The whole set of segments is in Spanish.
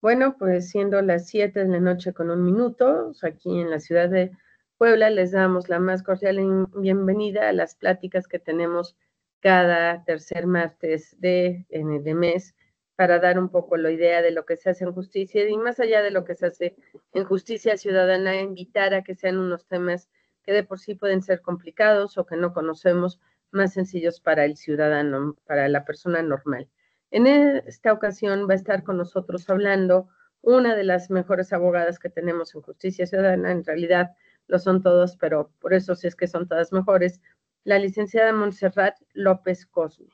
Bueno, pues siendo las 7 de la noche con 1 minuto, aquí en la ciudad de Puebla, les damos la más cordial bienvenida a las pláticas que tenemos cada tercer martes de mes para dar un poco la idea de lo que se hace en justicia y más allá de lo que se hace en justicia ciudadana, invitar a que sean unos temas que de por sí pueden ser complicados o que no conocemos, más sencillos para el ciudadano, para la persona normal. En esta ocasión va a estar con nosotros hablando una de las mejores abogadas que tenemos en Justicia Ciudadana, en realidad lo son todos, pero por eso sí es que son todas mejores, la licenciada Montserrat López Cosme,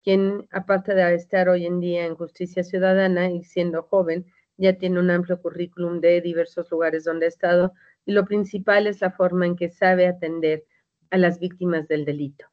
quien aparte de estar hoy en día en Justicia Ciudadana y siendo joven, ya tiene un amplio currículum de diversos lugares donde ha estado y lo principal es la forma en que sabe atender a las víctimas del delito.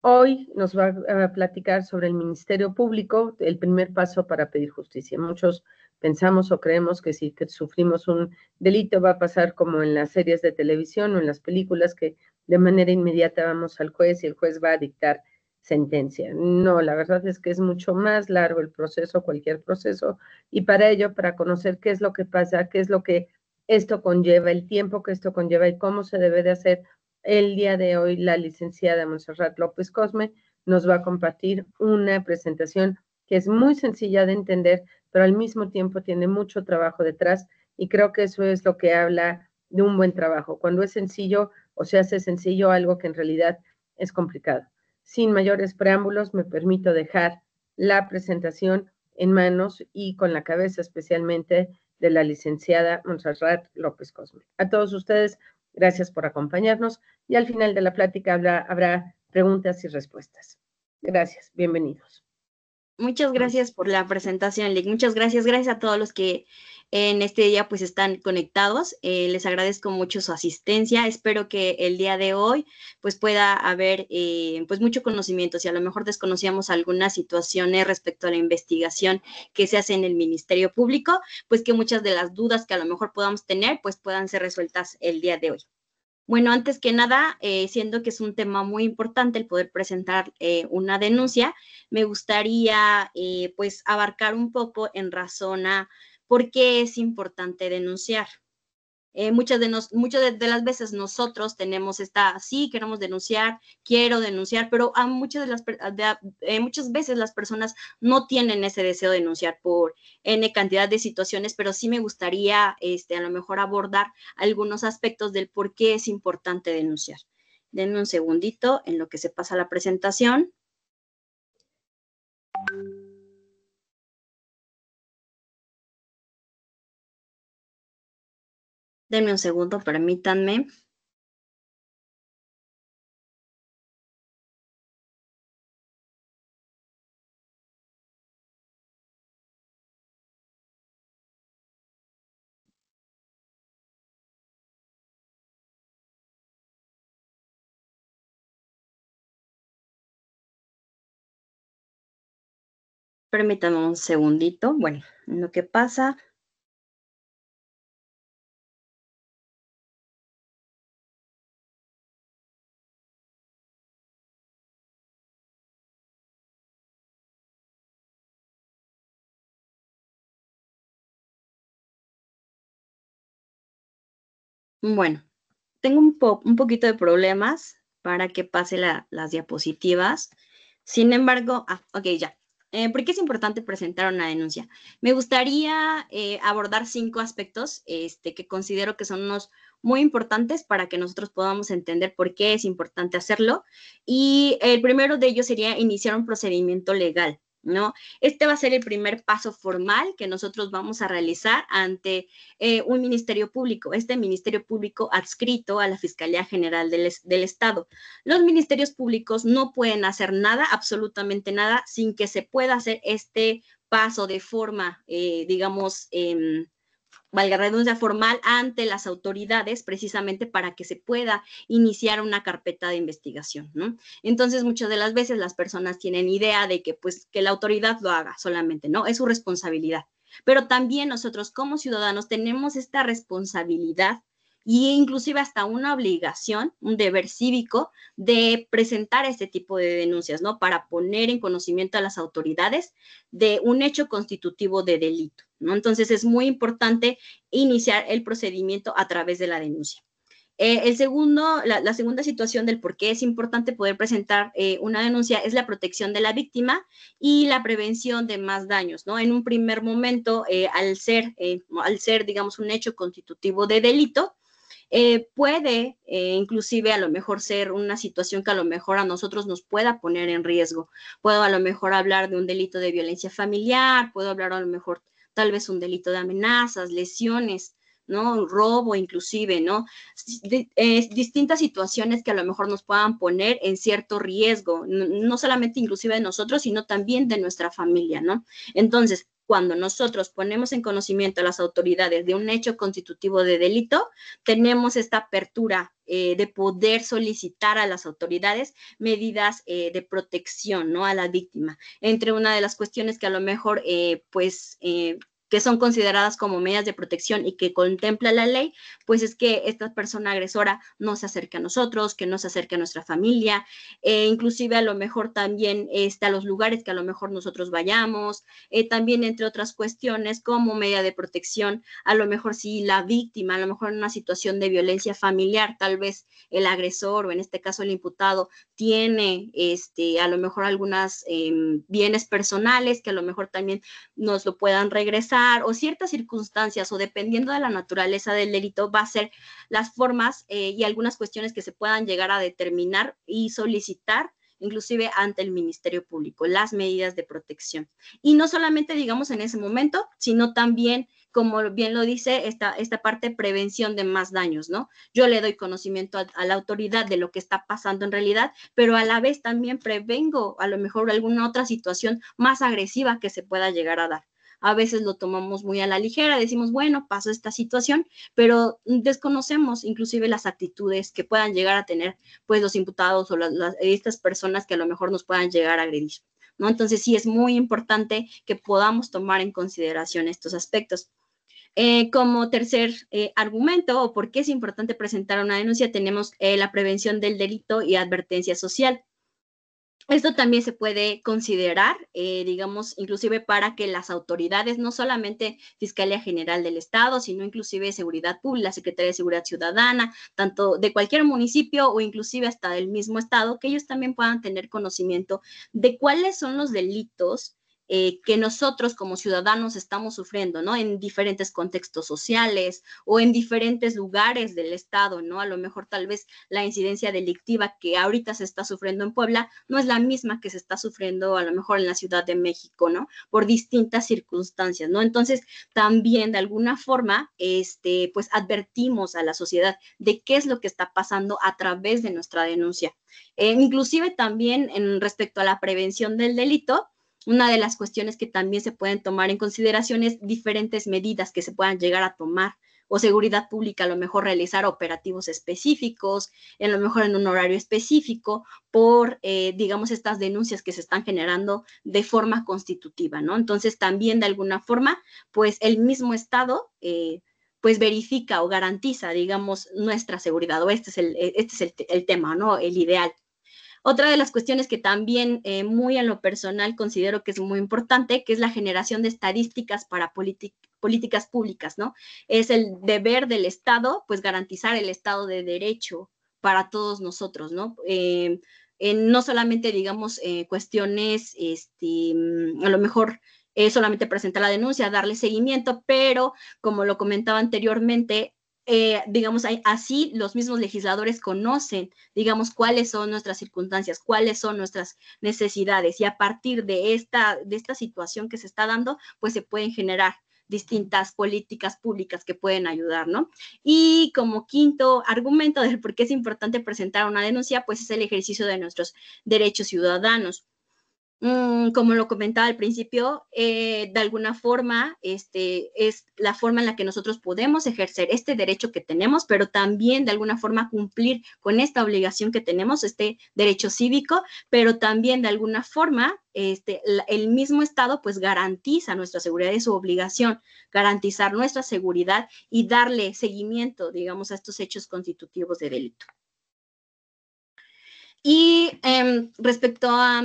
Hoy nos va a platicar sobre el Ministerio Público, el primer paso para pedir justicia. Muchos pensamos o creemos que si sufrimos un delito va a pasar como en las series de televisión o en las películas, que de manera inmediata vamos al juez y el juez va a dictar sentencia. No, la verdad es que es mucho más largo el proceso, cualquier proceso, y para ello, para conocer qué es lo que pasa, qué es lo que esto conlleva, el tiempo que esto conlleva y cómo se debe de hacer, el día de hoy la licenciada Montserrat López Cosme nos va a compartir una presentación que es muy sencilla de entender, pero al mismo tiempo tiene mucho trabajo detrás y creo que eso es lo que habla de un buen trabajo, cuando es sencillo o se hace sencillo algo que en realidad es complicado. Sin mayores preámbulos, me permito dejar la presentación en manos y con la cabeza especialmente de la licenciada Montserrat López Cosme. A todos ustedes, gracias por acompañarnos y al final de la plática habrá preguntas y respuestas. Gracias, bienvenidos. Muchas gracias por la presentación, Lick. Muchas gracias. Gracias a todos los que en este día pues están conectados. Les agradezco mucho su asistencia. Espero que el día de hoy pues pueda haber pues mucho conocimiento. Si a lo mejor desconocíamos algunas situaciones respecto a la investigación que se hace en el Ministerio Público, pues que muchas de las dudas que a lo mejor podamos tener pues puedan ser resueltas el día de hoy. Bueno, antes que nada, siendo que es un tema muy importante el poder presentar una denuncia, me gustaría pues abarcar un poco en razón a por qué es importante denunciar. Muchas de las veces nosotros tenemos sí, queremos denunciar, quiero denunciar, pero muchas veces las personas no tienen ese deseo de denunciar por N cantidad de situaciones, pero sí me gustaría a lo mejor abordar algunos aspectos del por qué es importante denunciar. Denme un segundito en lo que se pasa la presentación. Denme un segundo, permítanme. Permítanme un segundito. Bueno, lo que pasa. Bueno, tengo un poquito de problemas para que pase las diapositivas. Sin embargo, ok, ya. ¿Por qué es importante presentar una denuncia? Me gustaría abordar 5 aspectos que considero que son unos muy importantes para que nosotros podamos entender por qué es importante hacerlo. Y el primero de ellos sería iniciar un procedimiento legal, ¿no? Este va a ser el primer paso formal que nosotros vamos a realizar ante un ministerio público, este ministerio público adscrito a la Fiscalía General del Estado. Los ministerios públicos no pueden hacer nada, absolutamente nada, sin que se pueda hacer este paso de forma, digamos, valga la redundancia, formal ante las autoridades, precisamente para que se pueda iniciar una carpeta de investigación, ¿no? Entonces, muchas de las veces las personas tienen idea de que, pues, que la autoridad lo haga solamente, ¿no? Es su responsabilidad. Pero también nosotros como ciudadanos tenemos esta responsabilidad e inclusive hasta una obligación, un deber cívico de presentar este tipo de denuncias, ¿no? Para poner en conocimiento a las autoridades de un hecho constitutivo de delito, ¿no? Entonces, es muy importante iniciar el procedimiento a través de la denuncia. La segunda situación del por qué es importante poder presentar una denuncia es la protección de la víctima y la prevención de más daños, ¿no? En un primer momento, al ser, digamos, un hecho constitutivo de delito, puede inclusive a lo mejor ser una situación que a lo mejor a nosotros nos pueda poner en riesgo. Puedo a lo mejor hablar de un delito de violencia familiar, puedo hablar a lo mejor tal vez un delito de amenazas, lesiones, ¿no? Robo inclusive, ¿no? Distintas situaciones que a lo mejor nos puedan poner en cierto riesgo, no solamente inclusive de nosotros, sino también de nuestra familia, ¿no? Entonces, cuando nosotros ponemos en conocimiento a las autoridades de un hecho constitutivo de delito, tenemos esta apertura de poder solicitar a las autoridades medidas de protección, ¿no? A la víctima. Entre una de las cuestiones que a lo mejor, que son consideradas como medidas de protección y que contempla la ley, pues es que esta persona agresora no se acerque a nosotros, que no se acerque a nuestra familia, inclusive a lo mejor también a los lugares que a lo mejor nosotros vayamos, también entre otras cuestiones como medida de protección, a lo mejor si la víctima, a lo mejor en una situación de violencia familiar, tal vez el agresor o en este caso el imputado tiene a lo mejor algunas bienes personales que a lo mejor también nos lo puedan regresar, o ciertas circunstancias, o dependiendo de la naturaleza del delito, va a ser las formas y algunas cuestiones que se puedan llegar a determinar y solicitar inclusive ante el Ministerio Público, las medidas de protección. Y no solamente, digamos, en ese momento, sino también, como bien lo dice, esta parte de prevención de más daños, ¿no? Yo le doy conocimiento a la autoridad de lo que está pasando en realidad, pero a la vez también prevengo a lo mejor alguna otra situación más agresiva que se pueda llegar a dar. A veces lo tomamos muy a la ligera, decimos, bueno, pasó esta situación, pero desconocemos inclusive las actitudes que puedan llegar a tener pues los imputados o estas personas que a lo mejor nos puedan llegar a agredir, ¿no? Entonces sí es muy importante que podamos tomar en consideración estos aspectos. Como tercer argumento, o por qué es importante presentar una denuncia, tenemos la prevención del delito y advertencia social. Esto también se puede considerar, digamos, inclusive para que las autoridades, no solamente Fiscalía General del Estado, sino inclusive Seguridad Pública, Secretaría de Seguridad Ciudadana, tanto de cualquier municipio o inclusive hasta del mismo estado, que ellos también puedan tener conocimiento de cuáles son los delitos que nosotros como ciudadanos estamos sufriendo, ¿no? En diferentes contextos sociales o en diferentes lugares del estado, ¿no? A lo mejor tal vez la incidencia delictiva que ahorita se está sufriendo en Puebla no es la misma que se está sufriendo a lo mejor en la Ciudad de México, ¿no? Por distintas circunstancias, ¿no? Entonces, también de alguna forma, pues advertimos a la sociedad de qué es lo que está pasando a través de nuestra denuncia. Inclusive también en respecto a la prevención del delito, una de las cuestiones que también se pueden tomar en consideración es diferentes medidas que se puedan llegar a tomar, o seguridad pública a lo mejor realizar operativos específicos, a lo mejor en un horario específico, por, digamos, estas denuncias que se están generando de forma constitutiva, ¿no? Entonces, también de alguna forma, pues el mismo Estado, pues verifica o garantiza, digamos, nuestra seguridad, o este es el tema, ¿no? El ideal. Otra de las cuestiones que también muy en lo personal considero que es muy importante, que es la generación de estadísticas para políticas públicas, ¿no? Es el deber del Estado, pues garantizar el Estado de Derecho para todos nosotros, ¿no? No solamente, digamos, cuestiones, a lo mejor solamente presentar la denuncia, darle seguimiento, pero como lo comentaba anteriormente, digamos, así los mismos legisladores conocen, digamos, cuáles son nuestras circunstancias, cuáles son nuestras necesidades, y a partir de esta situación que se está dando, pues se pueden generar distintas políticas públicas que pueden ayudar, ¿no? Y como quinto argumento del por qué es importante presentar una denuncia, pues es el ejercicio de nuestros derechos ciudadanos. Como lo comentaba al principio, de alguna forma, es la forma en la que nosotros podemos ejercer este derecho que tenemos, pero también de alguna forma cumplir con esta obligación que tenemos, este derecho cívico, pero también de alguna forma, el mismo Estado pues garantiza nuestra seguridad y su obligación, garantizar nuestra seguridad y darle seguimiento, digamos, a estos hechos constitutivos de delito. Y respecto a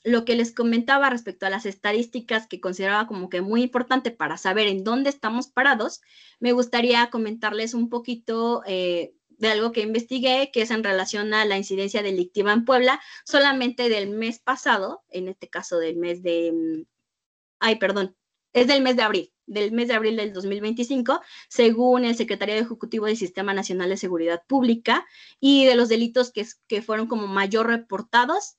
lo que les comentaba, respecto a las estadísticas que consideraba como que muy importante para saber en dónde estamos parados, me gustaría comentarles un poquito de algo que investigué, que es en relación a la incidencia delictiva en Puebla, solamente del mes pasado, en este caso del mes de, es del mes de abril del 2025, según el Secretariado Ejecutivo del Sistema Nacional de Seguridad Pública, y de los delitos que fueron como mayor reportados,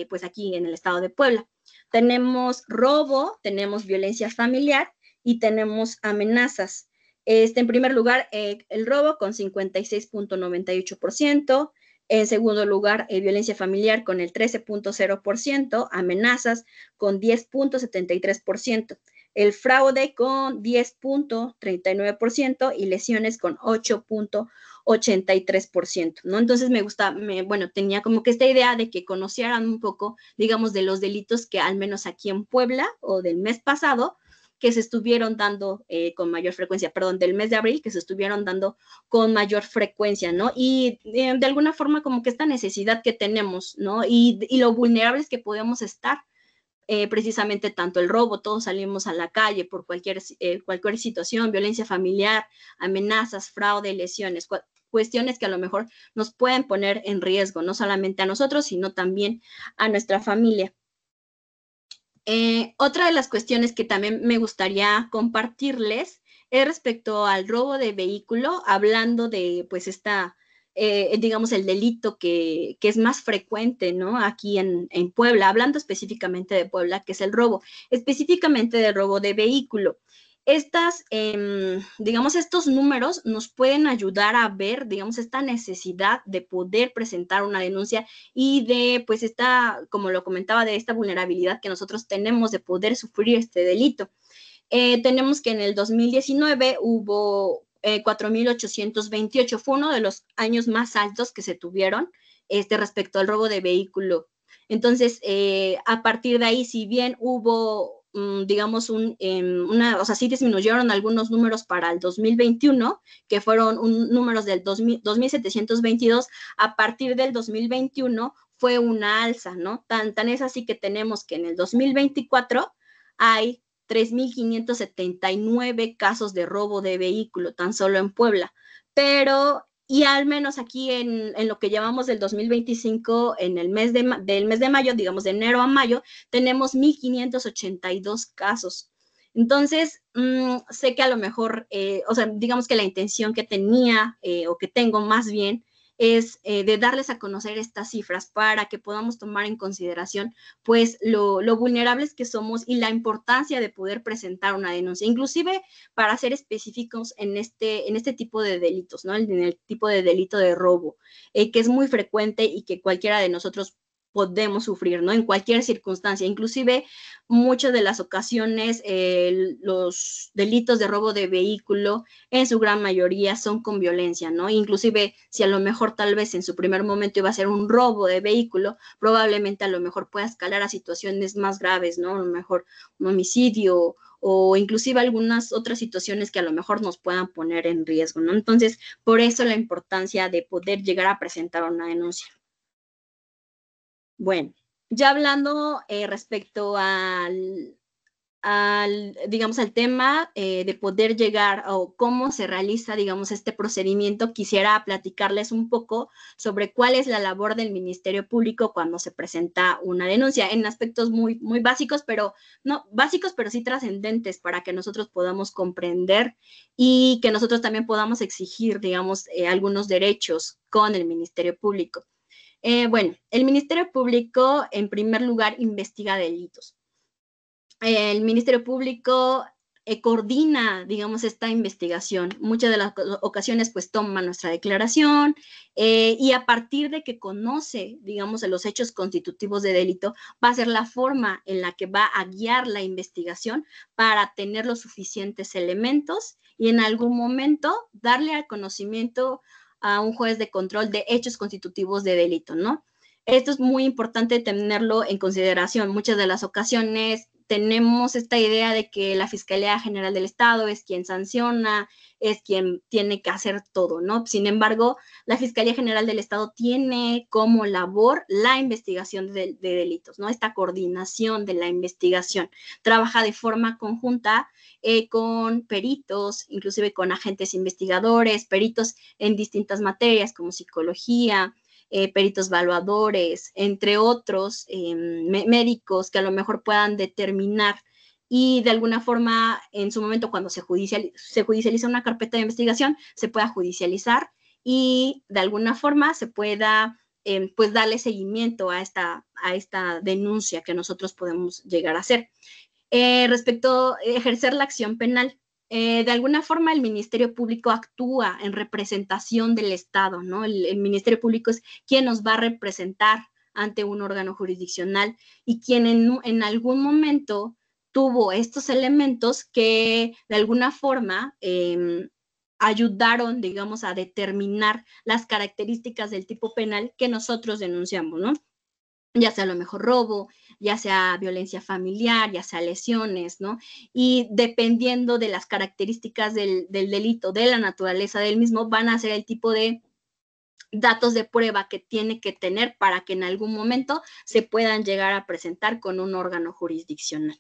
pues aquí en el estado de Puebla. Tenemos robo, tenemos violencia familiar y tenemos amenazas. En primer lugar, el robo con 56.98%, en segundo lugar, violencia familiar con el 13.0%, amenazas con 10.73%, el fraude con 10.39% y lesiones con 8.83%, ¿no? Entonces bueno, tenía como que esta idea de que conocieran un poco, digamos, de los delitos que al menos aquí en Puebla o del mes pasado, que se estuvieron dando con mayor frecuencia, perdón, del mes de abril, que se estuvieron dando con mayor frecuencia, ¿no? Y de alguna forma como que esta necesidad que tenemos, ¿no? Y lo vulnerables que podemos estar, precisamente tanto el robo, todos salimos a la calle por cualquier situación, violencia familiar, amenazas, fraude, lesiones, cuestiones que a lo mejor nos pueden poner en riesgo, no solamente a nosotros, sino también a nuestra familia. Otra de las cuestiones que también me gustaría compartirles es respecto al robo de vehículo, hablando de pues digamos, el delito que es más frecuente, ¿no? Aquí en Puebla, hablando específicamente de Puebla, que es el robo, específicamente del robo de vehículo. Digamos, estos números nos pueden ayudar a ver, digamos, esta necesidad de poder presentar una denuncia y de, pues, como lo comentaba, de esta vulnerabilidad que nosotros tenemos de poder sufrir este delito. Tenemos que en el 2019 hubo 4.828, fue uno de los años más altos que se tuvieron respecto al robo de vehículo. Entonces, a partir de ahí, si bien hubo digamos, o sea, sí disminuyeron algunos números para el 2021, que fueron números del 2.722, a partir del 2021 fue una alza, ¿no? Tan es así que tenemos que en el 2024 hay 3.579 casos de robo de vehículo, tan solo en Puebla, pero y al menos aquí en lo que llamamos del 2025, en el del mes de mayo, digamos de enero a mayo, tenemos 1.582 casos. Entonces, sé que a lo mejor, o sea, digamos que la intención que tenía o que tengo más bien es de darles a conocer estas cifras para que podamos tomar en consideración pues lo vulnerables que somos y la importancia de poder presentar una denuncia, inclusive para ser específicos en este tipo de delitos, ¿no? En el tipo de delito de robo, que es muy frecuente y que cualquiera de nosotros podemos sufrir, ¿no? En cualquier circunstancia, inclusive muchas de las ocasiones los delitos de robo de vehículo en su gran mayoría son con violencia, ¿no? Inclusive si a lo mejor tal vez en su primer momento iba a ser un robo de vehículo, probablemente a lo mejor pueda escalar a situaciones más graves, ¿no? A lo mejor un homicidio o inclusive algunas otras situaciones que a lo mejor nos puedan poner en riesgo, ¿no? Entonces, por eso la importancia de poder llegar a presentar una denuncia. Bueno, ya hablando respecto digamos, al tema de poder llegar o cómo se realiza, digamos, este procedimiento, quisiera platicarles un poco sobre cuál es la labor del Ministerio Público cuando se presenta una denuncia, en aspectos muy, muy básicos, pero no básicos, pero sí trascendentes para que nosotros podamos comprender y que nosotros también podamos exigir, digamos, algunos derechos con el Ministerio Público. Bueno, el Ministerio Público, en primer lugar, investiga delitos. El Ministerio Público coordina, digamos, esta investigación. Muchas de las ocasiones, pues, toma nuestra declaración y a partir de que conoce, digamos, los hechos constitutivos de delito, va a ser la forma en la que va a guiar la investigación para tener los suficientes elementos y en algún momento darle al conocimiento a un juez de control de hechos constitutivos de delito, ¿no? Esto es muy importante tenerlo en consideración. Muchas de las ocasiones tenemos esta idea de que la Fiscalía General del Estado es quien sanciona, es quien tiene que hacer todo, ¿no? Sin embargo, la Fiscalía General del Estado tiene como labor la investigación de delitos, ¿no? Esta coordinación de la investigación. Trabaja de forma conjunta con peritos, inclusive con agentes investigadores, peritos en distintas materias como psicología, peritos evaluadores, entre otros médicos que a lo mejor puedan determinar y de alguna forma en su momento cuando se judicializa una carpeta de investigación se pueda judicializar y de alguna forma se pueda pues darle seguimiento a esta denuncia que nosotros podemos llegar a hacer. Respecto a ejercer la acción penal, de alguna forma el Ministerio Público actúa en representación del Estado, ¿no? El Ministerio Público es quien nos va a representar ante un órgano jurisdiccional y quien en algún momento tuvo estos elementos que de alguna forma ayudaron, digamos, a determinar las características del tipo penal que nosotros denunciamos, ¿no? Ya sea a lo mejor robo, ya sea violencia familiar, ya sea lesiones, ¿no? Y dependiendo de las características del delito, de la naturaleza del mismo, van a ser el tipo de datos de prueba que tiene que tener para que en algún momento se puedan llegar a presentar con un órgano jurisdiccional.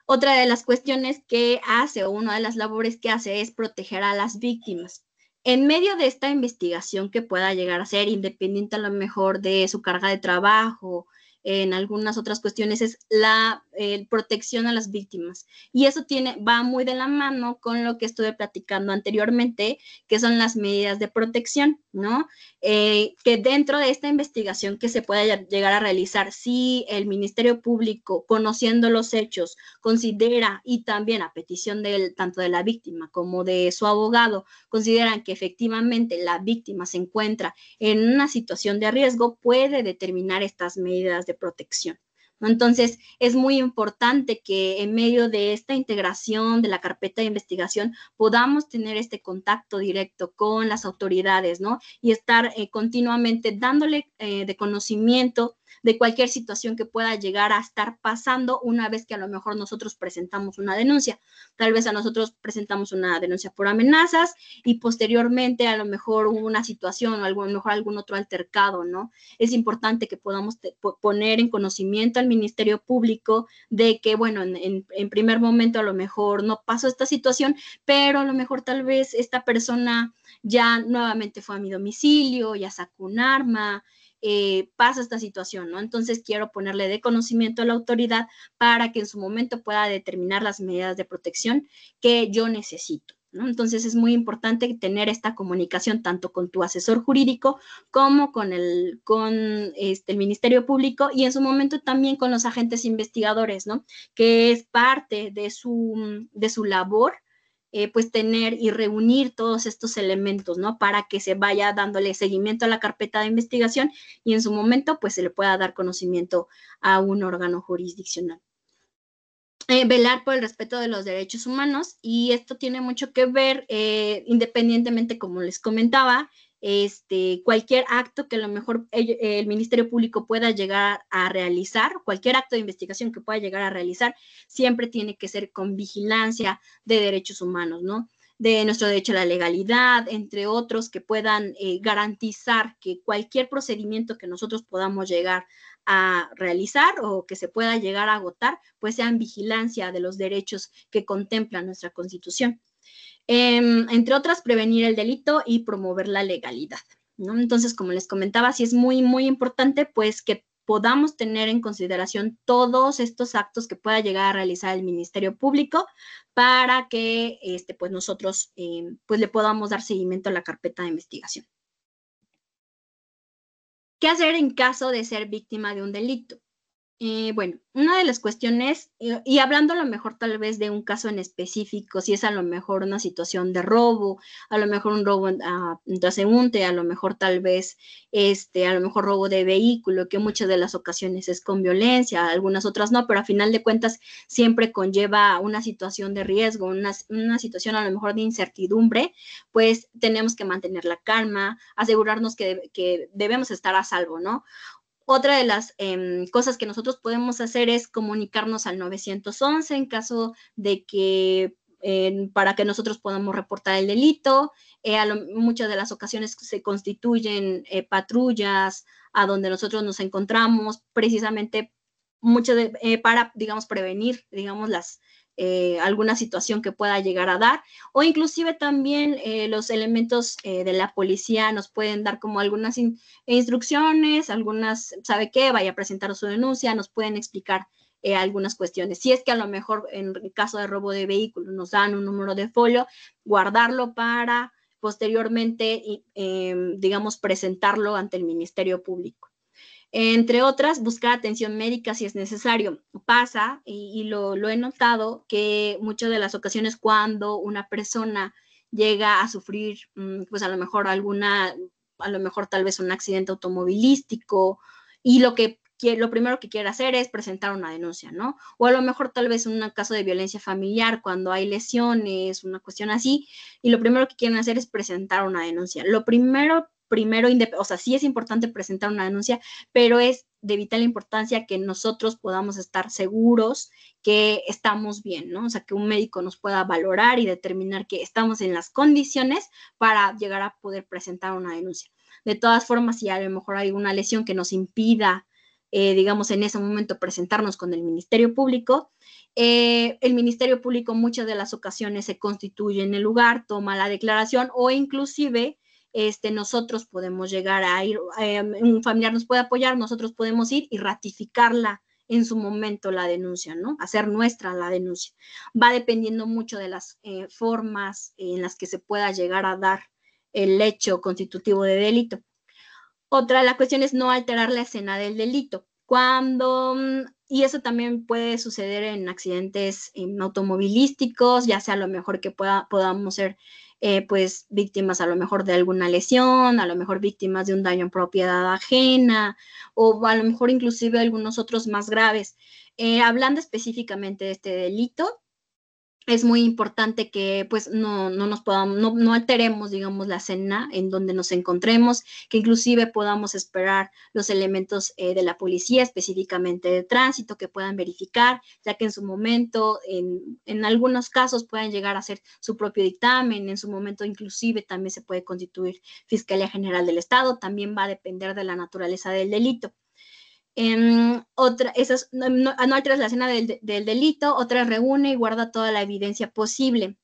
Otra de las cuestiones que hace o una de las labores que hace es proteger a las víctimas. En medio de esta investigación que pueda llegar a ser independiente a lo mejor de su carga de trabajo, en algunas otras cuestiones es la protección a las víctimas. Y eso va muy de la mano con lo que estuve platicando anteriormente, que son las medidas de protección, ¿no? Que dentro de esta investigación que se pueda llegar a realizar, si el Ministerio Público, conociendo los hechos, considera y también a petición tanto de la víctima como de su abogado, consideran que efectivamente la víctima se encuentra en una situación de riesgo, puede determinar estas medidas de protección. Entonces, es muy importante que en medio de esta integración de la carpeta de investigación podamos tener este contacto directo con las autoridades, ¿no? Y estar continuamente dándole de conocimiento de cualquier situación que pueda llegar a estar pasando una vez que a lo mejor nosotros presentamos una denuncia. Tal vez a nosotros presentamos una denuncia por amenazas y posteriormente a lo mejor hubo una situación o a lo mejor algún otro altercado, ¿no? Es importante que podamos poner en conocimiento al Ministerio Público de que, bueno, en primer momento a lo mejor no pasó esta situación, pero a lo mejor tal vez esta persona ya nuevamente fue a mi domicilio, ya sacó un arma, pasa esta situación, ¿no? Entonces quiero ponerle de conocimiento a la autoridad para que en su momento pueda determinar las medidas de protección que yo necesito, ¿no? Entonces es muy importante tener esta comunicación tanto con tu asesor jurídico como con el Ministerio Público y en su momento también con los agentes investigadores, ¿no? Que es parte de su labor, pues tener y reunir todos estos elementos, ¿no? Para que se vaya dándole seguimiento a la carpeta de investigación y en su momento, pues se le pueda dar conocimiento a un órgano jurisdiccional. Velar por el respeto de los derechos humanos y esto tiene mucho que ver, independientemente, como les comentaba, cualquier acto que a lo mejor el Ministerio Público pueda llegar a realizar, cualquier acto de investigación que pueda llegar a realizar, siempre tiene que ser con vigilancia de derechos humanos, ¿no? De nuestro derecho a la legalidad, entre otros, que puedan garantizar que cualquier procedimiento que nosotros podamos llegar a realizar o que se pueda llegar a agotar, pues sea en vigilancia de los derechos que contempla nuestra Constitución. Entre otras, prevenir el delito y promover la legalidad, ¿no? Entonces, como les comentaba, sí es muy, muy importante, pues, que podamos tener en consideración todos estos actos que pueda llegar a realizar el Ministerio Público para que, pues, nosotros, pues, le podamos dar seguimiento a la carpeta de investigación. ¿Qué hacer en caso de ser víctima de un delito? Bueno, una de las cuestiones, y hablando a lo mejor tal vez de un caso en específico, si es a lo mejor una situación de robo, a lo mejor un robo en transeúnte, a lo mejor tal vez, a lo mejor robo de vehículo, que muchas de las ocasiones es con violencia, algunas otras no, pero a final de cuentas siempre conlleva una situación de riesgo, una situación a lo mejor de incertidumbre, pues tenemos que mantener la calma, asegurarnos que debemos estar a salvo, ¿no? Otra de las cosas que nosotros podemos hacer es comunicarnos al 911 en caso de que para que nosotros podamos reportar el delito. Muchas de las ocasiones se constituyen patrullas a donde nosotros nos encontramos precisamente para, digamos, prevenir, digamos, alguna situación que pueda llegar a dar, o inclusive también los elementos de la policía nos pueden dar como algunas instrucciones, ¿sabe qué? Vaya a presentar su denuncia, nos pueden explicar algunas cuestiones. Si es que a lo mejor en el caso de robo de vehículos nos dan un número de folio, guardarlo para posteriormente, digamos, presentarlo ante el Ministerio Público. Entre otras, buscar atención médica si es necesario. Pasa, y lo he notado, que muchas de las ocasiones cuando una persona llega a sufrir, pues a lo mejor tal vez un accidente automovilístico, y lo primero que quiere hacer es presentar una denuncia, ¿no? O a lo mejor tal vez un caso de violencia familiar, cuando hay lesiones, una cuestión así, y lo primero que quieren hacer es presentar una denuncia. Lo primero, o sea, sí es importante presentar una denuncia, pero es de vital importancia que nosotros podamos estar seguros que estamos bien, ¿no? O sea, que un médico nos pueda valorar y determinar que estamos en las condiciones para llegar a poder presentar una denuncia. De todas formas, si a lo mejor hay una lesión que nos impida, digamos, en ese momento presentarnos con el Ministerio Público, el Ministerio Público muchas de las ocasiones se constituye en el lugar, toma la declaración, o inclusive nosotros podemos llegar a ir, un familiar nos puede apoyar, nosotros podemos ir y ratificarla en su momento la denuncia, ¿no? Hacer nuestra la denuncia. Va dependiendo mucho de las formas en las que se pueda llegar a dar el hecho constitutivo de delito. Otra de las cuestiones es no alterar la escena del delito. Y eso también puede suceder en accidentes automovilísticos, ya sea a lo mejor que podamos ser pues víctimas a lo mejor de alguna lesión, a lo mejor víctimas de un daño en propiedad ajena, o a lo mejor inclusive algunos otros más graves. Hablando específicamente de este delito, es muy importante que pues no alteremos, digamos, la escena en donde nos encontremos, que inclusive podamos esperar los elementos de la policía, específicamente de tránsito, que puedan verificar, ya que en su momento, en algunos casos pueden llegar a hacer su propio dictamen, en su momento inclusive también se puede constituir Fiscalía General del Estado, también va a depender de la naturaleza del delito. No alteras la escena del delito, otra reúne y guarda toda la evidencia posible.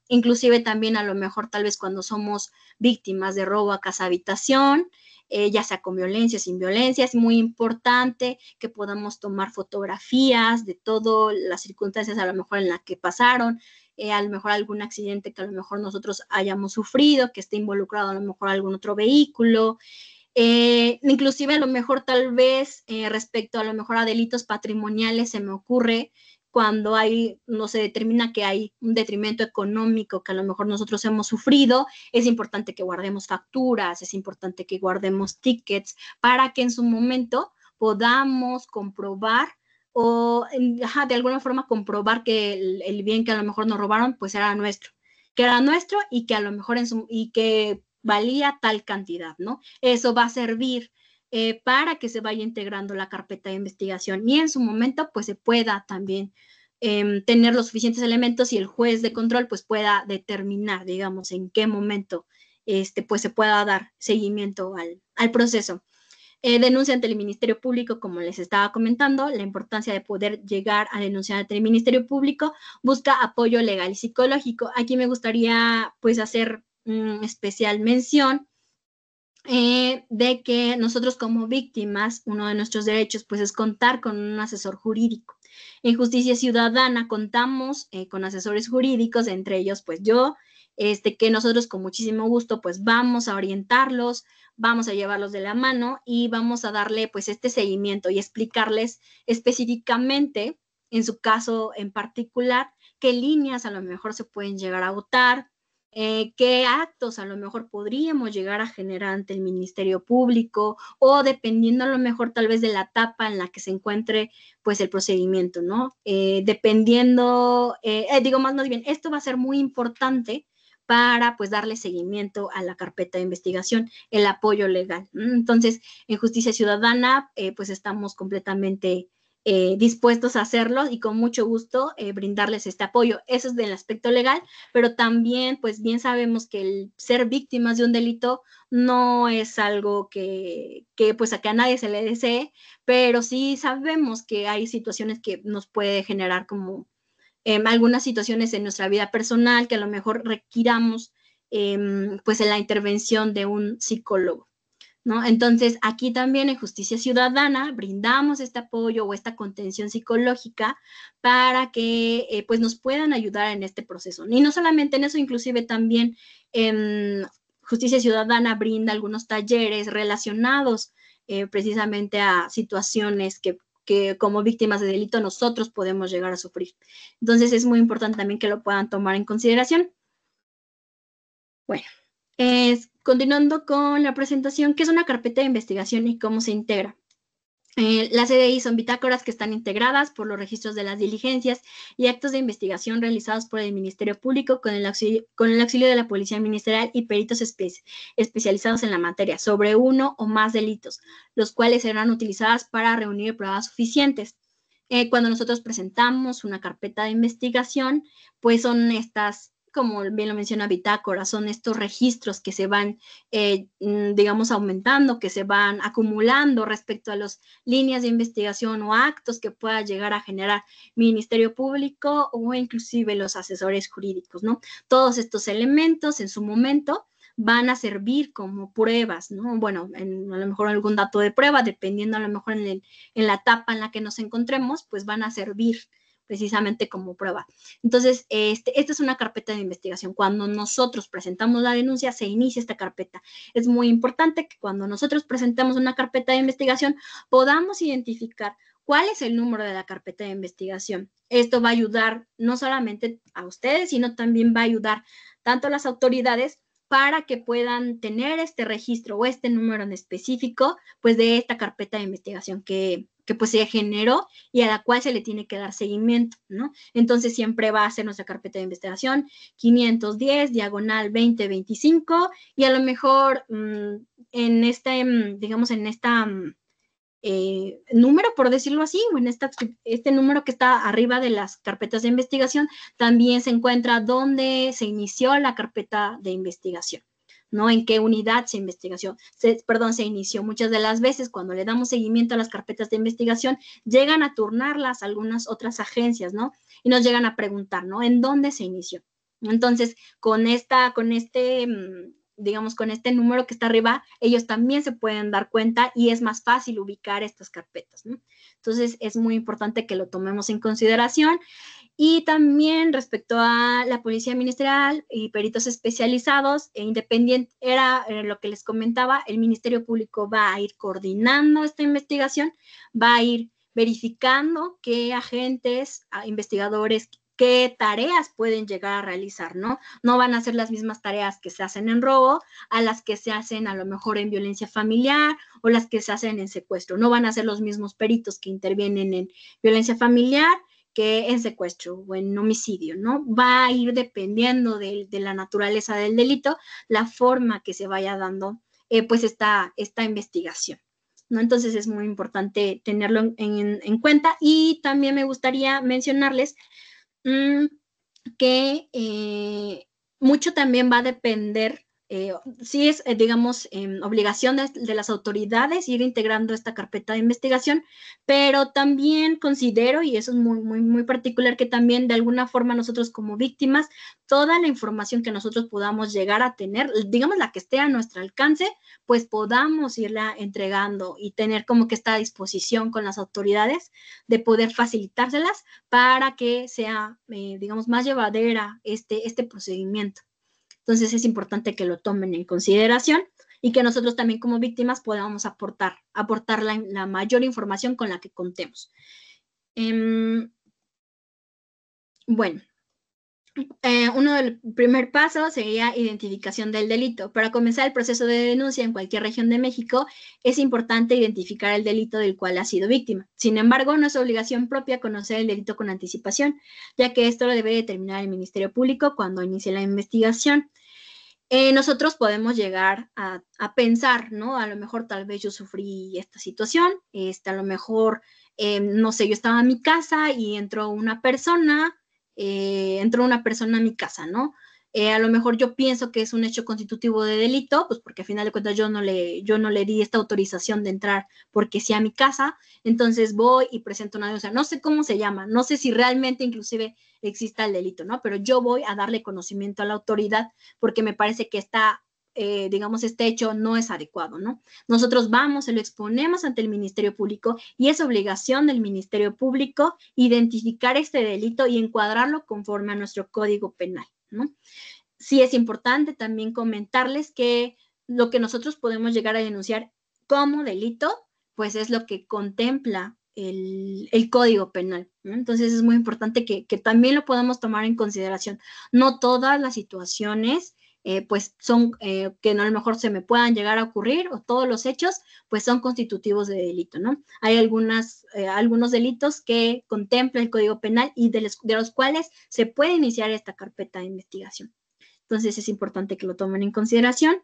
Inclusive también a lo mejor tal vez cuando somos víctimas de robo a casa habitación, ya sea con violencia o sin violencia, es muy importante que podamos tomar fotografías de todas las circunstancias a lo mejor en las que pasaron, a lo mejor algún accidente que a lo mejor nosotros hayamos sufrido, que esté involucrado a lo mejor algún otro vehículo. Inclusive a lo mejor tal vez respecto a lo mejor a delitos patrimoniales se me ocurre cuando no se determina que hay un detrimento económico que a lo mejor nosotros hemos sufrido, es importante que guardemos facturas, es importante que guardemos tickets para que en su momento podamos comprobar o de alguna forma comprobar que el bien que a lo mejor nos robaron pues era nuestro y que a lo mejor y que valía tal cantidad, ¿no? Eso va a servir para que se vaya integrando la carpeta de investigación y en su momento pues se pueda también tener los suficientes elementos y el juez de control pues pueda determinar, digamos, en qué momento pues se pueda dar seguimiento al proceso. Denuncia ante el Ministerio Público, como les estaba comentando, la importancia de poder llegar a denunciar ante el Ministerio Público, busca apoyo legal y psicológico. Aquí me gustaría pues hacer especial mención de que nosotros como víctimas, uno de nuestros derechos pues es contar con un asesor jurídico. En Justicia Ciudadana contamos con asesores jurídicos, entre ellos pues yo, que nosotros con muchísimo gusto pues vamos a orientarlos, vamos a llevarlos de la mano y vamos a darle pues este seguimiento y explicarles específicamente, en su caso en particular, qué líneas a lo mejor se pueden llegar a votar, qué actos a lo mejor podríamos llegar a generar ante el Ministerio Público o dependiendo a lo mejor tal vez de la etapa en la que se encuentre pues el procedimiento, ¿no? Digo más bien, esto va a ser muy importante para pues darle seguimiento a la carpeta de investigación, el apoyo legal. Entonces, en Justicia Ciudadana, pues estamos completamente dispuestos a hacerlo y con mucho gusto brindarles este apoyo. Eso es del aspecto legal, pero también, pues bien sabemos que el ser víctimas de un delito no es algo que pues a nadie se le desee, pero sí sabemos que hay situaciones que nos puede generar como algunas situaciones en nuestra vida personal que a lo mejor requiramos pues en la intervención de un psicólogo, ¿no? Entonces, aquí también en Justicia Ciudadana brindamos este apoyo o esta contención psicológica para que pues nos puedan ayudar en este proceso. Y no solamente en eso, inclusive también Justicia Ciudadana brinda algunos talleres relacionados precisamente a situaciones que como víctimas de delito nosotros podemos llegar a sufrir. Entonces, es muy importante también que lo puedan tomar en consideración. Bueno, continuando con la presentación, ¿qué es una carpeta de investigación y cómo se integra? Las CDI son bitácoras que están integradas por los registros de las diligencias y actos de investigación realizados por el Ministerio Público con el auxilio de la Policía Ministerial y peritos especializados en la materia sobre uno o más delitos, los cuales serán utilizadas para reunir pruebas suficientes. Cuando nosotros presentamos una carpeta de investigación, pues son estas, como bien lo menciona bitácora, son estos registros que se van, digamos, aumentando, que se van acumulando respecto a las líneas de investigación o actos que pueda llegar a generar Ministerio Público o inclusive los asesores jurídicos, ¿no? Todos estos elementos en su momento van a servir como pruebas, ¿no? Bueno, a lo mejor algún dato de prueba, dependiendo a lo mejor en la etapa en la que nos encontremos, pues van a servir precisamente como prueba. Entonces, esta es una carpeta de investigación. Cuando nosotros presentamos la denuncia, se inicia esta carpeta. Es muy importante que cuando nosotros presentamos una carpeta de investigación, podamos identificar cuál es el número de la carpeta de investigación. Esto va a ayudar no solamente a ustedes, sino también va a ayudar tanto a las autoridades para que puedan tener este registro o este número en específico, pues de esta carpeta de investigación que pues se generó y a la cual se le tiene que dar seguimiento, ¿no? Entonces siempre va a ser nuestra carpeta de investigación 510, diagonal 2025 y a lo mejor en digamos, en esta número, por decirlo así, o en este número que está arriba de las carpetas de investigación, también se encuentra dónde se inició la carpeta de investigación, ¿no? En qué unidad se inició. Muchas de las veces cuando le damos seguimiento a las carpetas de investigación, llegan a turnarlas algunas otras agencias, ¿no? Y nos llegan a preguntar, ¿no? ¿En dónde se inició? Entonces, con digamos, con este número que está arriba, ellos también se pueden dar cuenta y es más fácil ubicar estas carpetas, ¿no? Entonces, es muy importante que lo tomemos en consideración. Y también respecto a la Policía Ministerial y peritos especializados e independientes, era lo que les comentaba, el Ministerio Público va a ir coordinando esta investigación, va a ir verificando qué agentes, investigadores, qué tareas pueden llegar a realizar, ¿no? No van a ser las mismas tareas que se hacen en robo a las que se hacen a lo mejor en violencia familiar o las que se hacen en secuestro. No van a ser los mismos peritos que intervienen en violencia familiar que en secuestro o en homicidio, ¿no? Va a ir dependiendo de la naturaleza del delito, la forma que se vaya dando, pues esta investigación, ¿no? Entonces es muy importante tenerlo en cuenta y también me gustaría mencionarles que mucho también va a depender, sí es, digamos, obligación de las autoridades ir integrando esta carpeta de investigación, pero también considero, y eso es muy, muy, muy particular, que también de alguna forma nosotros como víctimas, toda la información que nosotros podamos llegar a tener, digamos la que esté a nuestro alcance, pues podamos irla entregando y tener como que esta disposición con las autoridades de poder facilitárselas para que sea, digamos, más llevadera este procedimiento. Entonces es importante que lo tomen en consideración y que nosotros también como víctimas podamos aportar la mayor información con la que contemos. Bueno, uno del primer paso sería identificación del delito. Para comenzar el proceso de denuncia en cualquier región de México, es importante identificar el delito del cual ha sido víctima. Sin embargo, no es obligación propia conocer el delito con anticipación, ya que esto lo debe determinar el Ministerio Público cuando inicie la investigación. Nosotros podemos llegar a pensar, ¿no? A lo mejor tal vez yo sufrí esta situación, a lo mejor, no sé, yo estaba en mi casa y entró una persona a mi casa, ¿no? A lo mejor yo pienso que es un hecho constitutivo de delito, pues porque a final de cuentas yo no le di esta autorización de entrar porque sí a mi casa, entonces voy y presento una denuncia. No sé cómo se llama, no sé si realmente inclusive exista el delito, ¿no? Pero yo voy a darle conocimiento a la autoridad porque me parece que digamos, este hecho no es adecuado, ¿no? Nosotros vamos, se lo exponemos ante el Ministerio Público y es obligación del Ministerio Público identificar este delito y encuadrarlo conforme a nuestro Código Penal, ¿no? Sí es importante también comentarles que lo que nosotros podemos llegar a denunciar como delito, pues es lo que contempla el Código Penal, ¿no? Entonces es muy importante que también lo podamos tomar en consideración. No todas las situaciones pues son que no, a lo mejor se me puedan llegar a ocurrir o todos los hechos pues son constitutivos de delito, ¿no? Hay algunos delitos que contempla el Código Penal y de los cuales se puede iniciar esta carpeta de investigación. Entonces es importante que lo tomen en consideración.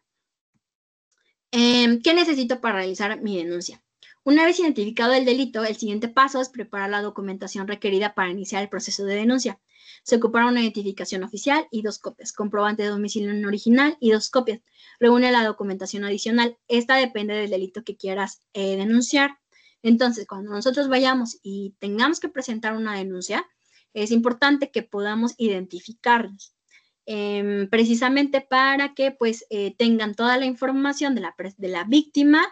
¿Qué necesito para realizar mi denuncia? Una vez identificado el delito, el siguiente paso es preparar la documentación requerida para iniciar el proceso de denuncia. Se ocupará una identificación oficial y 2 copias, comprobante de domicilio en original y 2 copias. Reúne la documentación adicional. Esta depende del delito que quieras denunciar. Entonces, cuando nosotros vayamos y tengamos que presentar una denuncia, es importante que podamos identificarnos. Precisamente para que pues tengan toda la información de la víctima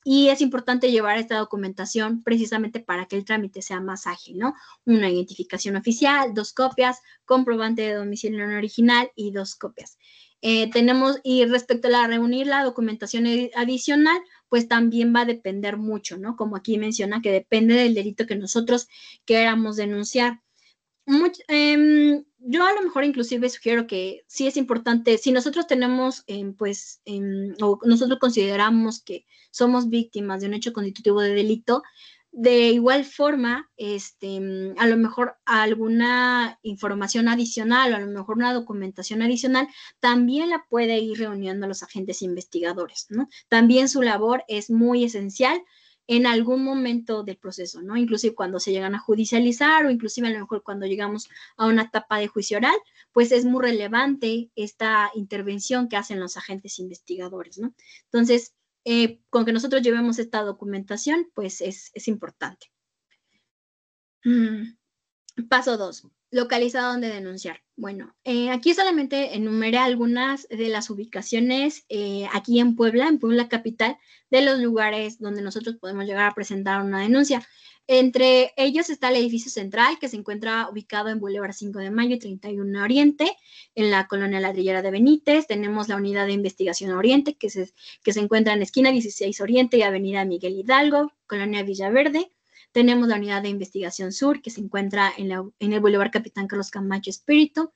y es importante llevar esta documentación precisamente para que el trámite sea más ágil, ¿no? Una identificación oficial, 2 copias, comprobante de domicilio en original y 2 copias. Y respecto a reunir la documentación adicional, pues también va a depender mucho, ¿no? Como aquí menciona que depende del delito que nosotros queramos denunciar. Yo a lo mejor inclusive sugiero que sí es importante, si nosotros tenemos, o nosotros consideramos que somos víctimas de un hecho constitutivo de delito, de igual forma, a lo mejor alguna información adicional o a lo mejor una documentación adicional también la puede ir reuniendo los agentes investigadores, ¿no? También su labor es muy esencial en algún momento del proceso, ¿no? Inclusive cuando se llegan a judicializar o inclusive a lo mejor cuando llegamos a una etapa de juicio oral, pues es muy relevante esta intervención que hacen los agentes investigadores, ¿no? Entonces, con que nosotros llevemos esta documentación, pues es importante. Paso 2. Localizar dónde denunciar. Bueno, aquí solamente enumeré algunas de las ubicaciones aquí en Puebla capital, de los lugares donde nosotros podemos llegar a presentar una denuncia. Entre ellos está el edificio central, que se encuentra ubicado en Boulevard 5 de Mayo y 31 Oriente, en la colonia Ladrillera de Benítez. Tenemos la unidad de investigación Oriente, que se encuentra en esquina 16 Oriente y avenida Miguel Hidalgo, colonia Villaverde. Tenemos la unidad de investigación sur, que se encuentra en el Boulevard Capitán Carlos Camacho Espíritu,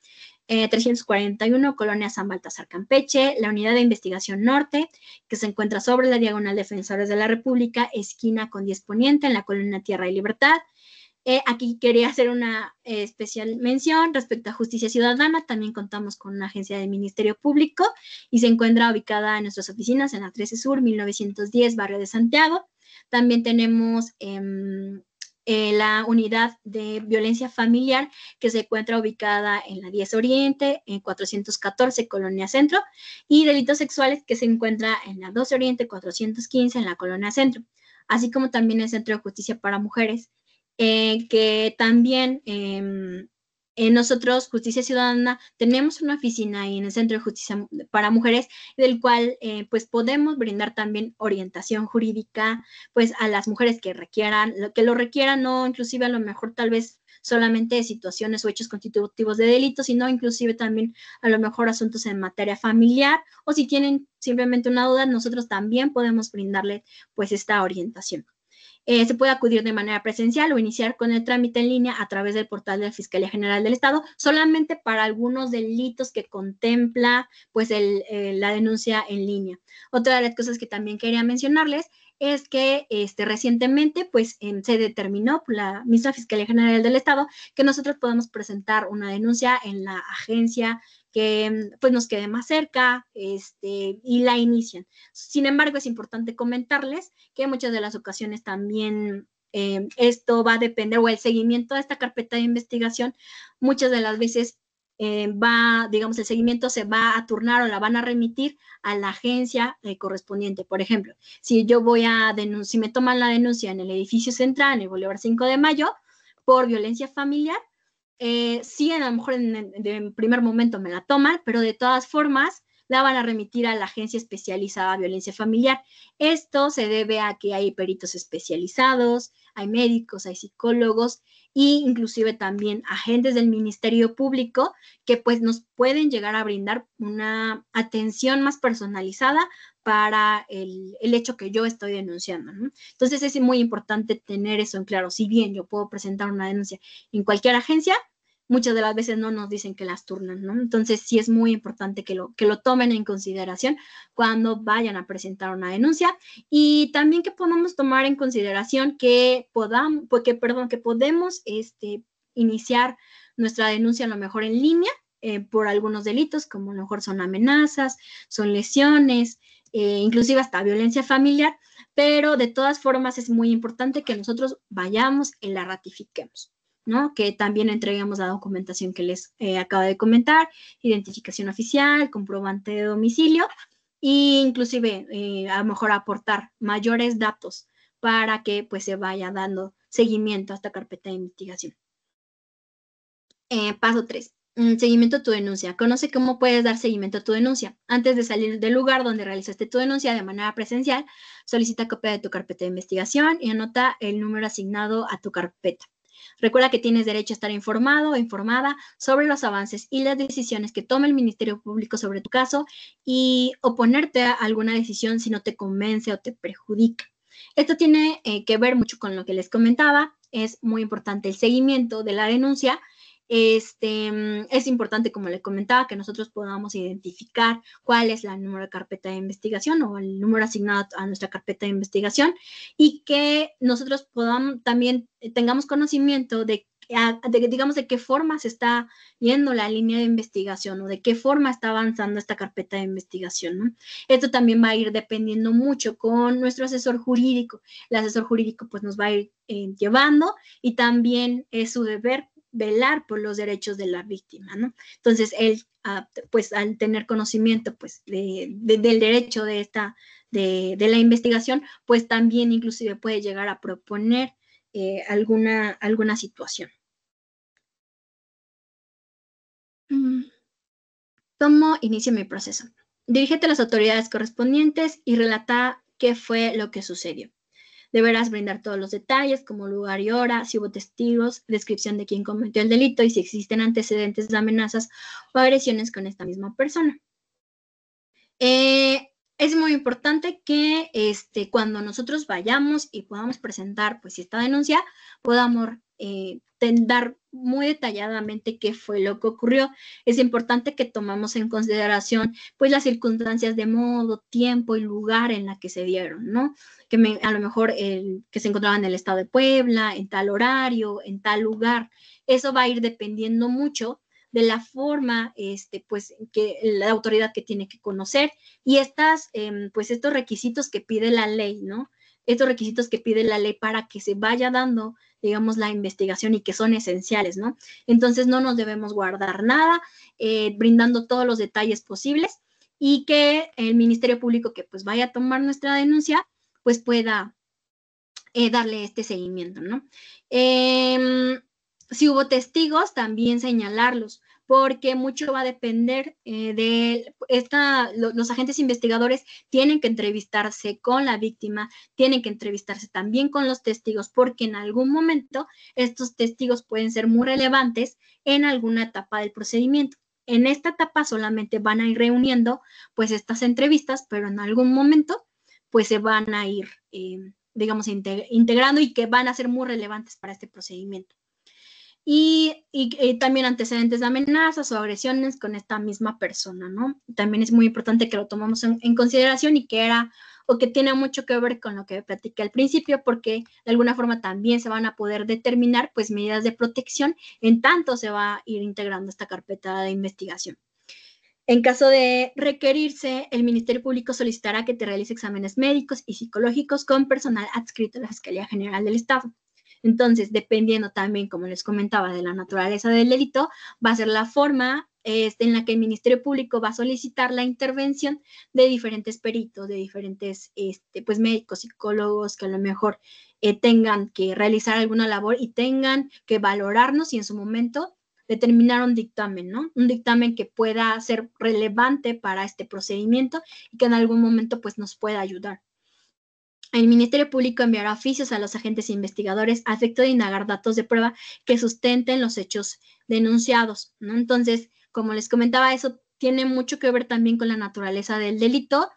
341, Colonia San Baltasar Campeche. La unidad de investigación norte, que se encuentra sobre la diagonal Defensores de la República, esquina con 10 Poniente, en la colonia Tierra y Libertad. Aquí quería hacer una especial mención respecto a Justicia Ciudadana. También contamos con una agencia del Ministerio Público y se encuentra ubicada en nuestras oficinas en la 13 Sur, 1910, barrio de Santiago. También tenemos la unidad de violencia familiar, que se encuentra ubicada en la 10 Oriente, en 414, Colonia Centro, y delitos sexuales, que se encuentra en la 12 Oriente, 415, en la Colonia Centro, así como también el Centro de Justicia para Mujeres, que también nosotros, Justicia Ciudadana, tenemos una oficina ahí en el Centro de Justicia para Mujeres, del cual pues podemos brindar también orientación jurídica pues a las mujeres que lo requieran, no inclusive a lo mejor tal vez solamente situaciones o hechos constitutivos de delitos, sino inclusive también a lo mejor asuntos en materia familiar, o si tienen simplemente una duda, nosotros también podemos brindarle pues esta orientación. Se puede acudir de manera presencial o iniciar con el trámite en línea a través del portal de la Fiscalía General del Estado, solamente para algunos delitos que contempla pues la denuncia en línea. Otra de las cosas que también quería mencionarles es que recientemente pues se determinó por la misma Fiscalía General del Estado que nosotros podemos presentar una denuncia en la agencia que pues nos quede más cerca y la inician. Sin embargo, es importante comentarles que en muchas de las ocasiones también esto va a depender, o el seguimiento de esta carpeta de investigación, muchas de las veces digamos, el seguimiento se va a turnar o la van a remitir a la agencia correspondiente. Por ejemplo, si yo voy a denunciar, si me toman la denuncia en el edificio central, en el Bolívar 5 de Mayo, por violencia familiar, sí, a lo mejor en primer momento me la toman, pero de todas formas la van a remitir a la agencia especializada en violencia familiar. Esto se debe a que hay peritos especializados, hay médicos, hay psicólogos e inclusive también agentes del Ministerio Público que pues nos pueden llegar a brindar una atención más personalizada para el hecho que yo estoy denunciando, ¿no? Entonces es muy importante tener eso en claro. Si bien yo puedo presentar una denuncia en cualquier agencia, muchas de las veces no nos dicen que las turnan, ¿no? Entonces sí es muy importante que lo tomen en consideración cuando vayan a presentar una denuncia, y también que podamos tomar en consideración que podemos iniciar nuestra denuncia a lo mejor en línea por algunos delitos, como a lo mejor son amenazas, son lesiones, inclusive hasta violencia familiar, pero de todas formas es muy importante que nosotros vayamos y la ratifiquemos, ¿no? Que también entreguemos la documentación que les acabo de comentar, identificación oficial, comprobante de domicilio, e inclusive a lo mejor aportar mayores datos para que pues se vaya dando seguimiento a esta carpeta de investigación. Paso 3. Seguimiento a tu denuncia. Conoce cómo puedes dar seguimiento a tu denuncia. Antes de salir del lugar donde realizaste tu denuncia de manera presencial, solicita copia de tu carpeta de investigación y anota el número asignado a tu carpeta. Recuerda que tienes derecho a estar informado o informada sobre los avances y las decisiones que tome el Ministerio Público sobre tu caso y oponerte a alguna decisión si no te convence o te perjudica. Esto tiene que ver mucho con lo que les comentaba. Es muy importante el seguimiento de la denuncia. Es importante, como le comentaba, que nosotros podamos identificar cuál es el número de carpeta de investigación o el número asignado a nuestra carpeta de investigación, y que nosotros podamos también tengamos conocimiento digamos, de qué forma se está yendo la línea de investigación o de qué forma está avanzando esta carpeta de investigación, ¿no? Esto también va a ir dependiendo mucho con nuestro asesor jurídico. El asesor jurídico pues nos va a ir llevando, y también es su deber velar por los derechos de la víctima, ¿no? Entonces, él, pues, al tener conocimiento, pues, del derecho de la investigación, pues, también inclusive puede llegar a proponer alguna situación. ¿Cómo inicio mi proceso? Dirígete a las autoridades correspondientes y relata qué fue lo que sucedió. Deberás brindar todos los detalles, como lugar y hora, si hubo testigos, descripción de quién cometió el delito y si existen antecedentes de amenazas o agresiones con esta misma persona. Es muy importante que cuando nosotros vayamos y podamos presentar pues esta denuncia, podamos dar muy detalladamente qué fue lo que ocurrió. Es importante que tomamos en consideración pues las circunstancias de modo, tiempo y lugar en la que se dieron, ¿no? Que a lo mejor que se encontraba en el estado de Puebla, en tal horario, en tal lugar. Eso va a ir dependiendo mucho de la forma, pues, que la autoridad que tiene que conocer, y pues, estos requisitos que pide la ley, ¿no? Estos requisitos que pide la ley para que se vaya dando, digamos, la investigación, y que son esenciales, ¿no? Entonces, no nos debemos guardar nada, brindando todos los detalles posibles, y que el Ministerio Público que, pues, vaya a tomar nuestra denuncia, pues, pueda darle este seguimiento, ¿no? Si hubo testigos, también señalarlos, porque mucho va a depender los agentes investigadores tienen que entrevistarse con la víctima, tienen que entrevistarse también con los testigos, porque en algún momento estos testigos pueden ser muy relevantes en alguna etapa del procedimiento. En esta etapa solamente van a ir reuniendo pues estas entrevistas, pero en algún momento pues se van a ir digamos, integrando y que van a ser muy relevantes para este procedimiento. Y también antecedentes de amenazas o agresiones con esta misma persona, ¿no? También es muy importante que lo tomamos en consideración y que tiene mucho que ver con lo que platiqué al principio, porque de alguna forma también se van a poder determinar pues medidas de protección en tanto se va a ir integrando esta carpeta de investigación. En caso de requerirse, el Ministerio Público solicitará que te realice exámenes médicos y psicológicos con personal adscrito a la Fiscalía General del Estado. Entonces, dependiendo también, como les comentaba, de la naturaleza del delito, va a ser la forma en la que el Ministerio Público va a solicitar la intervención de diferentes peritos, de diferentes pues, médicos, psicólogos que a lo mejor tengan que realizar alguna labor y tengan que valorarnos y en su momento determinar un dictamen, ¿no? Un dictamen que pueda ser relevante para este procedimiento y que en algún momento pues nos pueda ayudar. El Ministerio Público enviará oficios a los agentes investigadores a efecto de indagar datos de prueba que sustenten los hechos denunciados, ¿no? Entonces, como les comentaba, eso tiene mucho que ver también con la naturaleza del delito.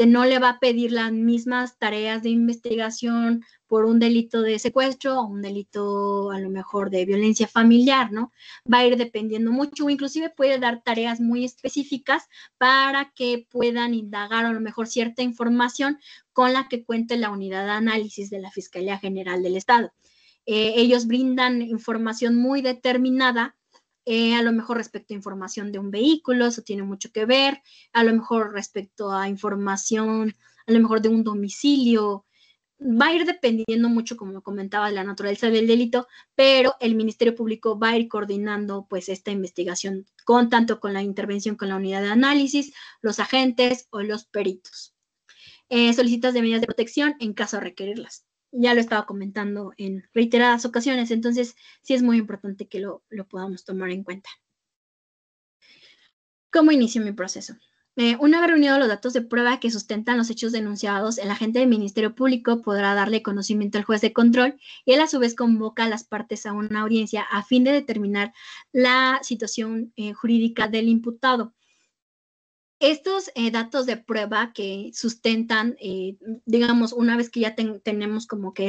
No le va a pedir las mismas tareas de investigación por un delito de secuestro o un delito a lo mejor de violencia familiar, ¿no? Va a ir dependiendo mucho o inclusive puede dar tareas muy específicas para que puedan indagar a lo mejor cierta información con la que cuente la unidad de análisis de la Fiscalía General del Estado. Ellos brindan información muy determinada, a lo mejor respecto a información de un vehículo, eso tiene mucho que ver, a lo mejor respecto a información, a lo mejor de un domicilio. Va a ir dependiendo mucho, como comentaba, de la naturaleza del delito, pero el Ministerio Público va a ir coordinando pues esta investigación tanto con la intervención con la unidad de análisis, los agentes o los peritos. Solicitas de medidas de protección en caso de requerirlas. Ya lo estaba comentando en reiteradas ocasiones, entonces sí es muy importante que lo podamos tomar en cuenta. ¿Cómo inicio mi proceso? Una vez reunidos los datos de prueba que sustentan los hechos denunciados, el agente del Ministerio Público podrá darle conocimiento al juez de control y él a su vez convoca a las partes a una audiencia a fin de determinar la situación jurídica del imputado. Estos datos de prueba que sustentan, digamos, una vez que ya tenemos como que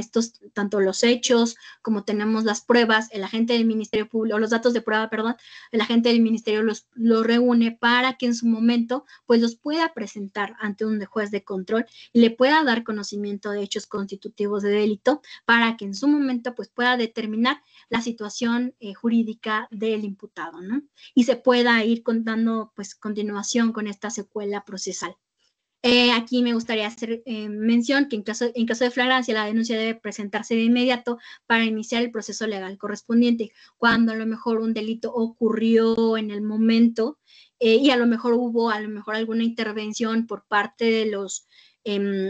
tanto los hechos como tenemos las pruebas, el agente del Ministerio Público, los datos de prueba, perdón, el agente del Ministerio los reúne para que en su momento, pues los pueda presentar ante un juez de control y le pueda dar conocimiento de hechos constitutivos de delito para que en su momento, pues pueda determinar la situación jurídica del imputado, ¿no? Y se pueda ir contando, pues, continuación con esta secuela procesal. Aquí me gustaría hacer mención que en caso de flagrancia la denuncia debe presentarse de inmediato para iniciar el proceso legal correspondiente, cuando a lo mejor un delito ocurrió en el momento y a lo mejor hubo alguna intervención por parte de los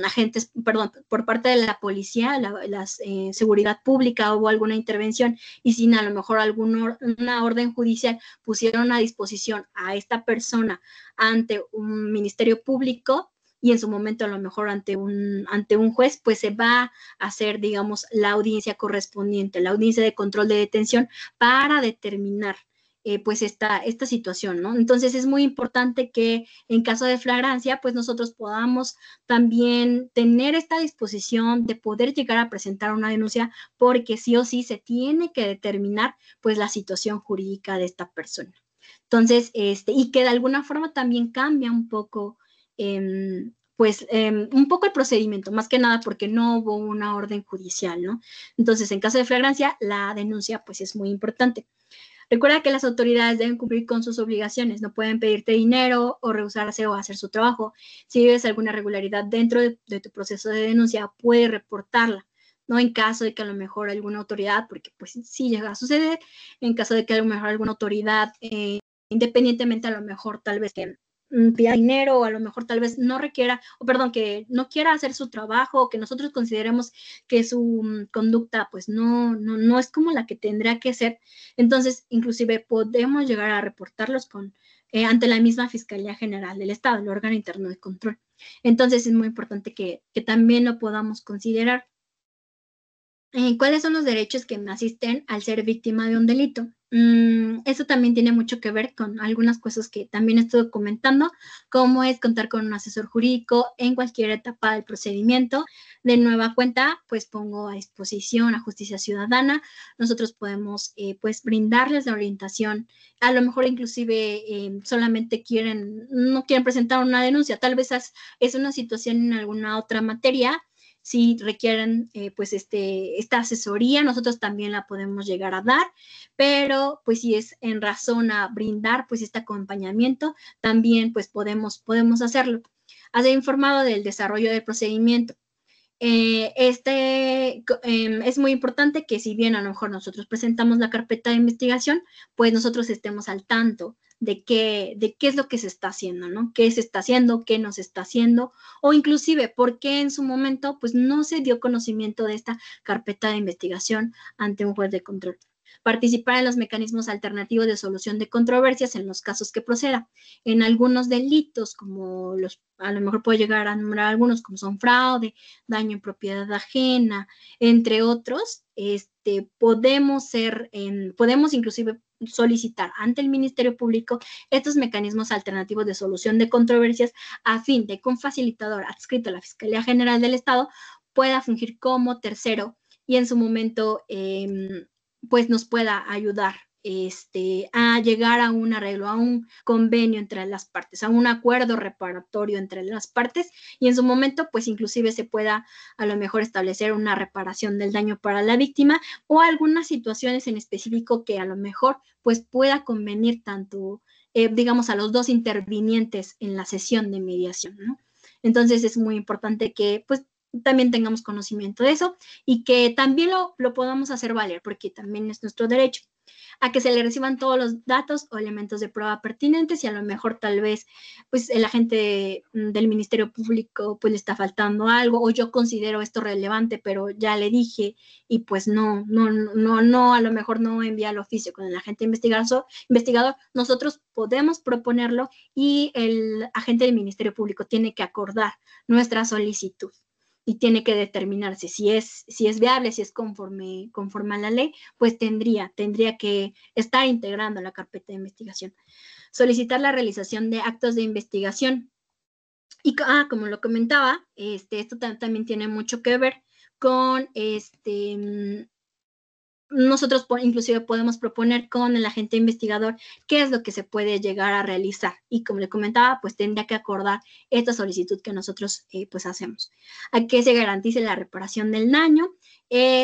agentes, perdón, por parte de la policía, la seguridad pública, hubo alguna intervención y sin a lo mejor una orden judicial pusieron a disposición a esta persona ante un ministerio público y en su momento a lo mejor ante un juez, pues se va a hacer, digamos, la audiencia correspondiente, la audiencia de control de detención para determinar pues esta situación, ¿no? Entonces es muy importante que en caso de flagrancia, pues nosotros podamos también tener esta disposición de poder llegar a presentar una denuncia porque sí o sí se tiene que determinar pues la situación jurídica de esta persona. Entonces, y que de alguna forma también cambia un poco, un poco el procedimiento, más que nada porque no hubo una orden judicial, ¿no? Entonces, en caso de flagrancia, la denuncia pues es muy importante. Recuerda que las autoridades deben cumplir con sus obligaciones, no pueden pedirte dinero o rehusarse o hacer su trabajo. Si ves alguna irregularidad dentro de tu proceso de denuncia, puedes reportarla, ¿no? En caso de que a lo mejor alguna autoridad, porque pues sí llega a suceder, en caso de que a lo mejor alguna autoridad, independientemente a lo mejor tal vez que pida dinero o a lo mejor tal vez no requiera, o perdón, que no quiera hacer su trabajo o que nosotros consideremos que su conducta pues no es como la que tendría que ser, entonces inclusive podemos llegar a reportarlos ante la misma Fiscalía General del Estado, el órgano interno de control. Entonces es muy importante que también lo podamos considerar. ¿Cuáles son los derechos que me asisten al ser víctima de un delito? Eso también tiene mucho que ver con algunas cosas que también estoy comentando, como es contar con un asesor jurídico en cualquier etapa del procedimiento. De nueva cuenta, pues pongo a disposición a Justicia Ciudadana. Nosotros podemos pues brindarles la orientación. A lo mejor inclusive solamente no quieren presentar una denuncia, tal vez es una situación en alguna otra materia. Si requieren pues esta asesoría, nosotros también la podemos llegar a dar, pero pues si es en razón a brindar pues este acompañamiento, también pues podemos hacerlo. Has informado del desarrollo del procedimiento. Es muy importante que si bien a lo mejor nosotros presentamos la carpeta de investigación, pues nosotros estemos al tanto de qué es lo que se está haciendo, ¿no? ¿Qué se está haciendo? ¿Qué no se está haciendo? O inclusive, ¿por qué en su momento pues no se dio conocimiento de esta carpeta de investigación ante un juez de control? Participar en los mecanismos alternativos de solución de controversias en los casos que proceda. En algunos delitos, como a lo mejor puedo llegar a nombrar algunos, como son fraude, daño en propiedad ajena, entre otros, podemos inclusive solicitar ante el Ministerio Público estos mecanismos alternativos de solución de controversias a fin de que un facilitador adscrito a la Fiscalía General del Estado pueda fungir como tercero y en su momento pues nos pueda ayudar a llegar a un arreglo, a un convenio entre las partes, a un acuerdo reparatorio entre las partes y en su momento pues inclusive se pueda a lo mejor establecer una reparación del daño para la víctima o algunas situaciones en específico que a lo mejor pues pueda convenir tanto digamos a los dos intervinientes en la sesión de mediación, ¿no? Entonces es muy importante que pues también tengamos conocimiento de eso y que también lo podamos hacer valer, porque también es nuestro derecho a que se le reciban todos los datos o elementos de prueba pertinentes y a lo mejor tal vez pues el agente del Ministerio Público pues le está faltando algo o yo considero esto relevante pero ya le dije y pues no, a lo mejor no envía el oficio con el agente investigador, nosotros podemos proponerlo y el agente del Ministerio Público tiene que acordar nuestra solicitud y tiene que determinarse si es viable, si es conforme a la ley, pues tendría que estar integrando la carpeta de investigación. Solicitar la realización de actos de investigación. Y como lo comentaba, esto también tiene mucho que ver con nosotros inclusive podemos proponer con el agente investigador qué es lo que se puede llegar a realizar y como le comentaba, pues tendría que acordar esta solicitud que nosotros pues hacemos. A que se garantice la reparación del daño.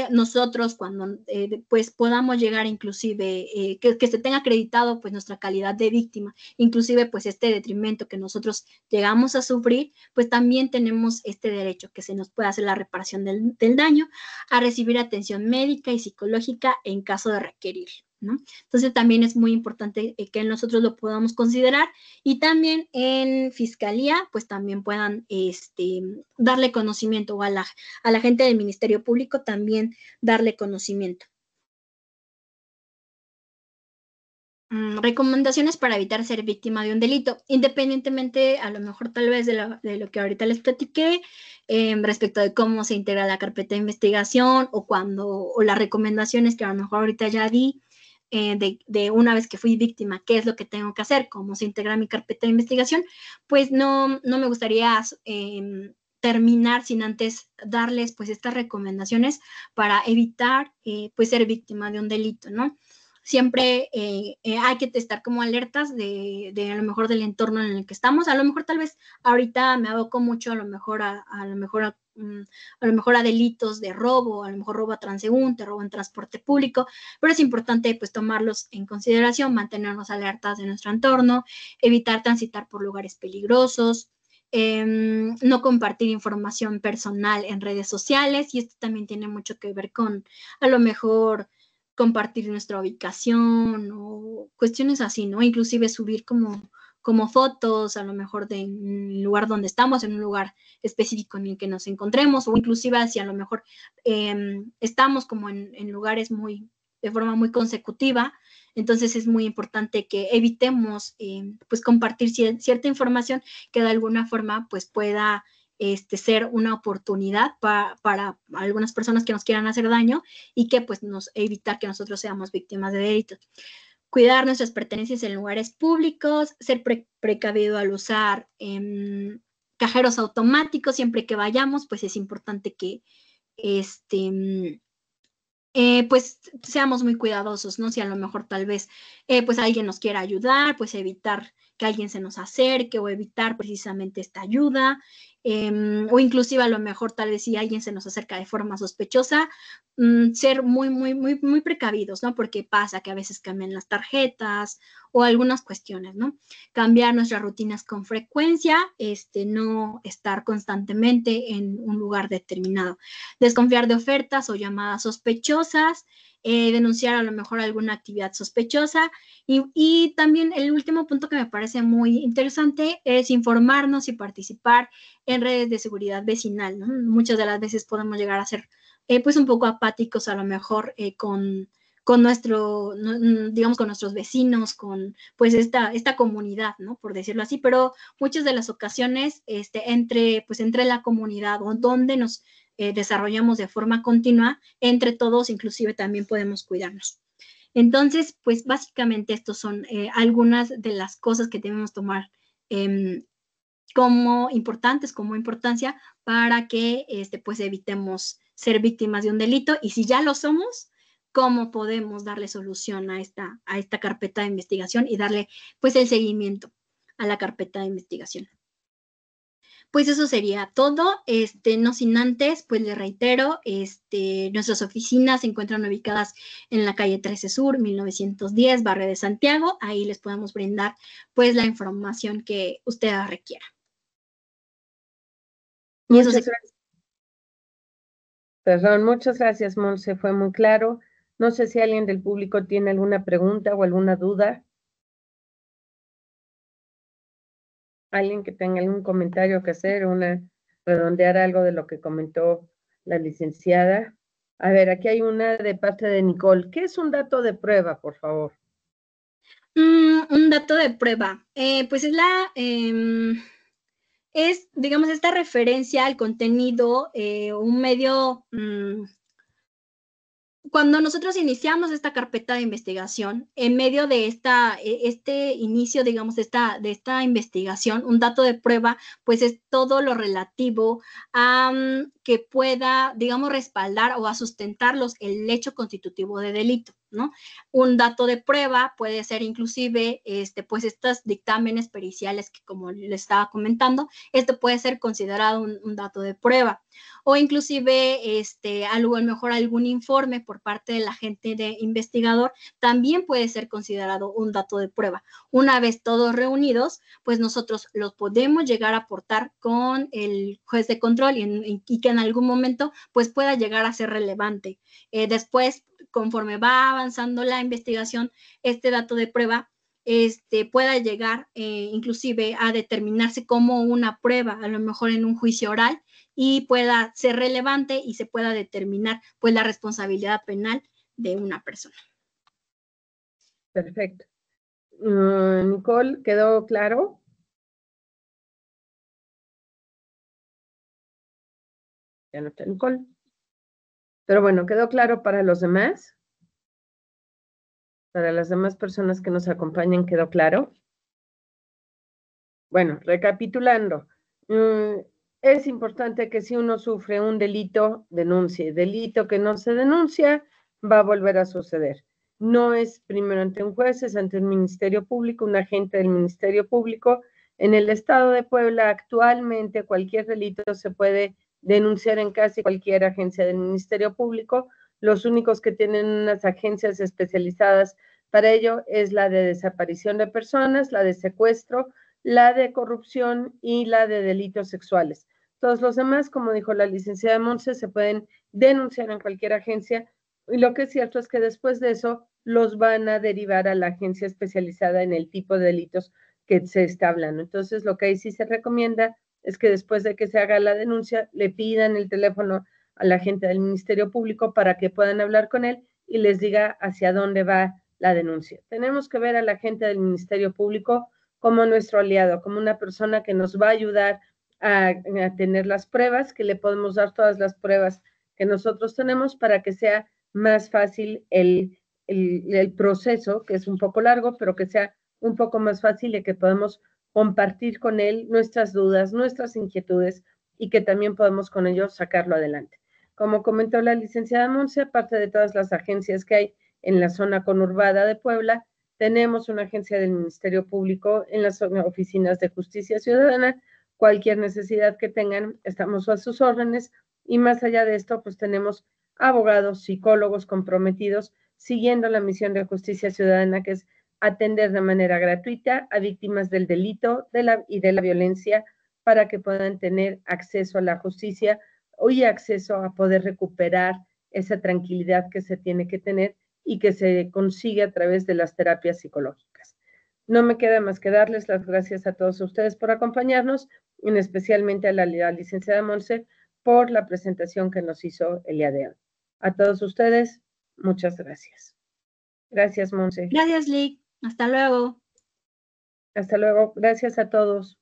Nosotros cuando pues podamos llegar inclusive que se tenga acreditado pues nuestra calidad de víctima, inclusive pues detrimento que nosotros llegamos a sufrir, pues también tenemos este derecho que se nos pueda hacer la reparación del daño, a recibir atención médica y psicológica en caso de requerir, ¿no? Entonces también es muy importante que nosotros lo podamos considerar y también en fiscalía pues también puedan darle conocimiento o a la gente del Ministerio Público también darle conocimiento. Recomendaciones para evitar ser víctima de un delito, independientemente a lo mejor tal vez de lo que ahorita les platiqué respecto de cómo se integra la carpeta de investigación o las recomendaciones que a lo mejor ahorita ya di de una vez que fui víctima, qué es lo que tengo que hacer, cómo se integra mi carpeta de investigación, pues no me gustaría terminar sin antes darles pues estas recomendaciones para evitar pues ser víctima de un delito, ¿no? Siempre hay que estar como alertas de a lo mejor del entorno en el que estamos. A lo mejor tal vez ahorita me aboco mucho a lo mejor a delitos de robo, a lo mejor robo a transeúnte, robo en transporte público, pero es importante pues tomarlos en consideración, mantenernos alertas de nuestro entorno, evitar transitar por lugares peligrosos, no compartir información personal en redes sociales y esto también tiene mucho que ver con a lo mejor compartir nuestra ubicación o cuestiones así, ¿no? Inclusive subir como fotos, a lo mejor del lugar donde estamos, en un lugar específico en el que nos encontremos, o inclusive si a lo mejor estamos como en lugares de forma muy consecutiva, entonces es muy importante que evitemos pues compartir cierta información que de alguna forma pues pueda ser una oportunidad para algunas personas que nos quieran hacer daño y que pues evitar que nosotros seamos víctimas de delitos. Cuidar nuestras pertenencias en lugares públicos, ser precavido al usar cajeros automáticos siempre que vayamos, pues es importante que pues seamos muy cuidadosos, ¿no? Si a lo mejor tal vez pues alguien nos quiera ayudar, pues evitar que alguien se nos acerque o evitar precisamente esta ayuda, o inclusive a lo mejor tal vez si alguien se nos acerca de forma sospechosa, ser muy precavidos, ¿no? Porque pasa que a veces cambian las tarjetas o algunas cuestiones, ¿no? Cambiar nuestras rutinas con frecuencia, no estar constantemente en un lugar determinado. Desconfiar de ofertas o llamadas sospechosas, denunciar a lo mejor alguna actividad sospechosa y también el último punto que me parece muy interesante es informarnos y participar en redes de seguridad vecinal, ¿no? Muchas de las veces podemos llegar a ser pues un poco apáticos a lo mejor con nuestro, digamos, con nuestros vecinos, con pues esta comunidad, ¿no? Por decirlo así, pero muchas de las ocasiones entre la comunidad o donde nos desarrollamos de forma continua, entre todos inclusive también podemos cuidarnos. Entonces, pues básicamente estos son algunas de las cosas que debemos tomar como importantes, como importancia para que pues evitemos ser víctimas de un delito y si ya lo somos, cómo podemos darle solución a esta carpeta de investigación y darle pues el seguimiento a la carpeta de investigación. Pues eso sería todo, no sin antes, pues les reitero, nuestras oficinas se encuentran ubicadas en la calle 13 Sur, 1910, barrio de Santiago, ahí les podemos brindar pues la información que ustedes requieran. Muchas gracias. Perdón, muchas gracias, Monse, fue muy claro. No sé si alguien del público tiene alguna pregunta o alguna duda. Alguien que tenga algún comentario que hacer, redondear algo de lo que comentó la licenciada. A ver, aquí hay una de parte de Nicole. ¿Qué es un dato de prueba, por favor? Un dato de prueba, pues es, digamos, esta referencia al contenido, un medio, cuando nosotros iniciamos esta carpeta de investigación, en medio de este inicio, digamos, de esta investigación, un dato de prueba, pues es todo lo relativo a que pueda, digamos, respaldar o a sustentar el hecho constitutivo de delito, ¿no? Un dato de prueba puede ser inclusive, pues estos dictámenes periciales que como les estaba comentando, puede ser considerado un dato de prueba. O inclusive, a lo mejor algún informe por parte del agente de investigador también puede ser considerado un dato de prueba. Una vez todos reunidos, pues nosotros los podemos llegar a aportar con el juez de control y que en algún momento pues pueda llegar a ser relevante. Después, conforme va avanzando la investigación, este dato de prueba pueda llegar inclusive a determinarse como una prueba, a lo mejor en un juicio oral, y pueda ser relevante y se pueda determinar pues la responsabilidad penal de una persona. Perfecto. Nicole, ¿quedó claro? Ya no está Nicole. Pero bueno, ¿quedó claro para los demás? Para las demás personas que nos acompañan, ¿quedó claro? Bueno, recapitulando, es importante que si uno sufre un delito, denuncie. Delito que no se denuncia va a volver a suceder. No es primero ante un juez, es ante un ministerio público, un agente del ministerio público. En el estado de Puebla, actualmente cualquier delito se puede denunciar en casi cualquier agencia del ministerio público. Los únicos que tienen unas agencias especializadas para ello es la de desaparición de personas, la de secuestro, la de corrupción y la de delitos sexuales. Todos los demás, como dijo la licenciada Monse, se pueden denunciar en cualquier agencia y lo que es cierto es que después de eso los van a derivar a la agencia especializada en el tipo de delitos que se está hablando. Entonces, lo que ahí sí se recomienda es que después de que se haga la denuncia, le pidan el teléfono a la gente del Ministerio Público para que puedan hablar con él y les diga hacia dónde va la denuncia. Tenemos que ver a la gente del Ministerio Público como nuestro aliado, como una persona que nos va a ayudar a tener las pruebas, que le podemos dar todas las pruebas que nosotros tenemos para que sea más fácil el proceso, que es un poco largo, pero que sea un poco más fácil y que podamos compartir con él nuestras dudas, nuestras inquietudes y que también podamos con ellos sacarlo adelante. Como comentó la licenciada Monse, aparte de todas las agencias que hay en la zona conurbada de Puebla, tenemos una agencia del Ministerio Público en las oficinas de Justicia Ciudadana. Cualquier necesidad que tengan, estamos a sus órdenes. Y más allá de esto, pues tenemos abogados, psicólogos comprometidos, siguiendo la misión de Justicia Ciudadana, que es atender de manera gratuita a víctimas del delito y de la violencia para que puedan tener acceso a la justicia y acceso a poder recuperar esa tranquilidad que se tiene que tener y que se consigue a través de las terapias psicológicas. No me queda más que darles las gracias a todos ustedes por acompañarnos, y especialmente a la licenciada Monse por la presentación que nos hizo el día de hoy. A todos ustedes, muchas gracias. Gracias, Monse. Gracias, Lick. Hasta luego. Hasta luego. Gracias a todos.